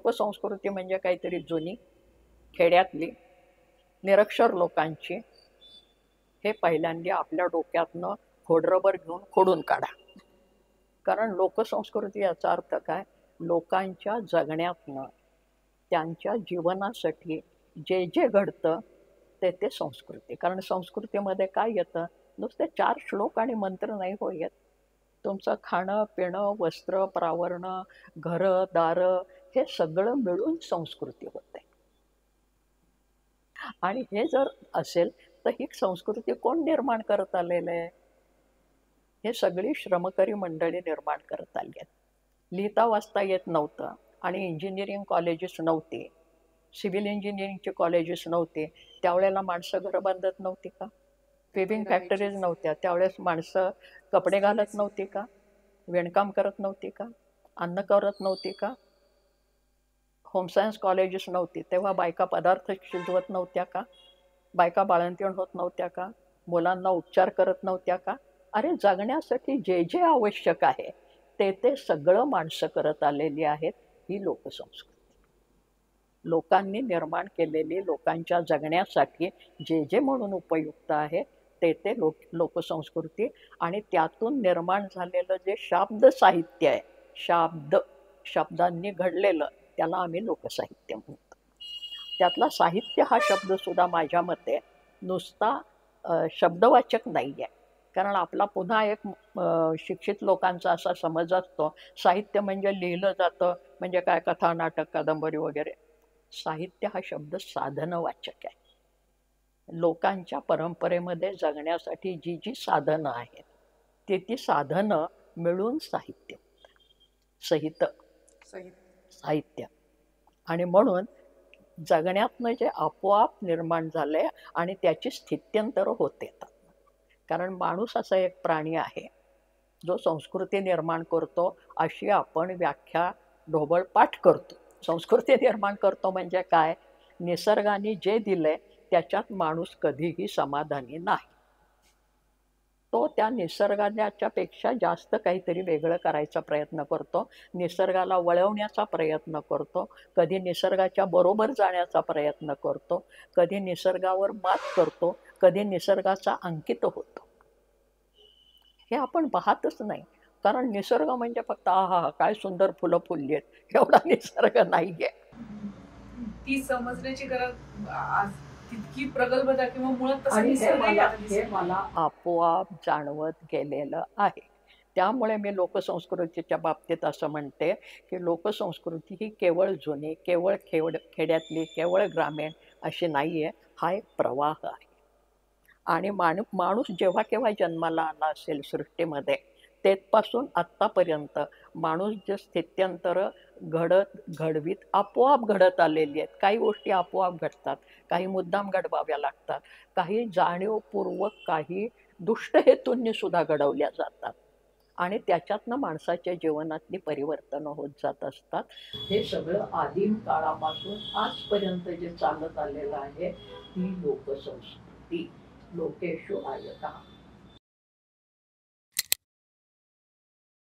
लोकसंस्कृती म्हणजे काहीतरी जुनी खेड्यातली निरक्षर लोकांची, हे पहिल्यांदा आपल्या डोक्यातनं खोडरबर घेऊन खोडून काढा. कारण लोकसंस्कृती याचा अर्थ काय? लोकांच्या जगण्यातनं त्यांच्या जीवनासाठी जे जे घडतं ते संस्कृती. कारण संस्कृतीमध्ये काय येतं? नुसते 4 श्लोक आणि मंत्र नाही हो येत. तुमचं खाणं पिणं, वस्त्र प्रावरणं, घरं दारं हे सगळं मिळून संस्कृती होते. आणि हे जर असेल तर ही संस्कृती कोण निर्माण करत आलेलं आहे? हे सगळी श्रमकरी मंडळी निर्माण करत आली आहेत. लिहिता वाचता येत नव्हतं आणि इंजिनिअरिंग कॉलेजेस नव्हते, सिव्हिल इंजिनिअरिंगचे कॉलेजेस नव्हते, त्यावेळेला माणसं घरं बांधत नव्हती का? वेबिंग फॅक्टरीज नव्हत्या, त्यावेळेस माणसं कपडे घालत नव्हती का? विणकाम करत नव्हती का? अन्न करत नव्हती का? होम सायन्स कॉलेजेस नव्हती तेव्हा बायका पदार्थ शिजवत नव्हत्या का? बायका बाळंतीण होत नव्हत्या का? मुलांना उपचार करत नव्हत्या का? अरे जगण्यासाठी जे जे आवश्यक आहे ते सगळं माणसं करत आलेली आहेत. ही लोकसंस्कृती, लोकांनी निर्माण केलेली, लोकांच्या जगण्यासाठी जे जे म्हणून उपयुक्त आहे ते लोकसंस्कृती. आणि त्यातून निर्माण झालेलं जे शाब्द साहित्य आहे, शब्दांनी घडलेलं, त्याला आम्ही लोकसाहित्य म्हणतो. त्यातला साहित्य हा शब्द सुद्धा माझ्या मते नुसता शब्दवाचक नाही आहे. कारण आपला पुन्हा एक शिक्षित लोकांचा असा समज असतो, साहित्य म्हणजे लिहिलं जातं म्हणजे काय, कथा नाटक कादंबरी वगैरे. साहित्य हा शब्द साधनवाचक आहे. लोकांच्या परंपरेमध्ये जगण्यासाठी जी जी साधनं आहेत ती साधनं मिळून साहित्य, साहित्य. आणि म्हणून जगण्यातनं जे आपोआप निर्माण झालंय आणि त्याची स्थित्यंतरं होत येतात. कारण माणूस असा एक प्राणी आहे जो संस्कृती निर्माण करतो, अशी आपण व्याख्या ढोबळपाठ करतो. संस्कृती निर्माण करतो म्हणजे काय? निसर्गाने जे दिलंय त्याच्यात माणूस कधीही समाधानी नाही. तो त्या निसर्गाच्या पेक्षा जास्त काहीतरी वेगळं करायचा प्रयत्न करतो, निसर्गाला वळवण्याचा प्रयत्न करतो, कधी निसर्गाच्या बरोबर जाण्याचा प्रयत्न करतो, कधी निसर्गावर मात करतो, कधी निसर्गाचा अंकित होतो. हे आपण पाहतच नाही. कारण निसर्ग म्हणजे फक्त आहा काय सुंदर फुलं फुलली आहेत एवढा निसर्ग नाहीये. ती समजण्याची गरज तितकी प्रगल्भता किंवा मुळात तसा हे मला आपोआप जाणवत गेलेलं आहे. त्यामुळे मी लोकसंस्कृतीच्या बाबतीत असं म्हणते की लोकसंस्कृती ही केवळ जुनी, केवळ खेड्यातली, केवळ ग्रामीण अशी नाही आहे. हा एक प्रवाह आहे. आणि माणूस जेव्हा केव्हा जन्माला आला असेल सृष्टीमध्ये, तेथपासून आत्तापर्यंत माणूस जे स्थित्यंतरं घडवीत आपोआप घडत आलेली आहेत. काही गोष्टी आपोआप घडतात, काही मुद्दाम घडवाव्या लागतात, काही जाणीवपूर्वक, काही दुष्ट हेतूंनी सुद्धा घडवल्या जातात. आणि त्याच्यातनं माणसाच्या जीवनातली परिवर्तन होत जात असतात. हे सगळं आदिम काळापासून आजपर्यंत जे चालत आलेलं आहे ती लोकसंस्कृती. लोकेषु आयतः.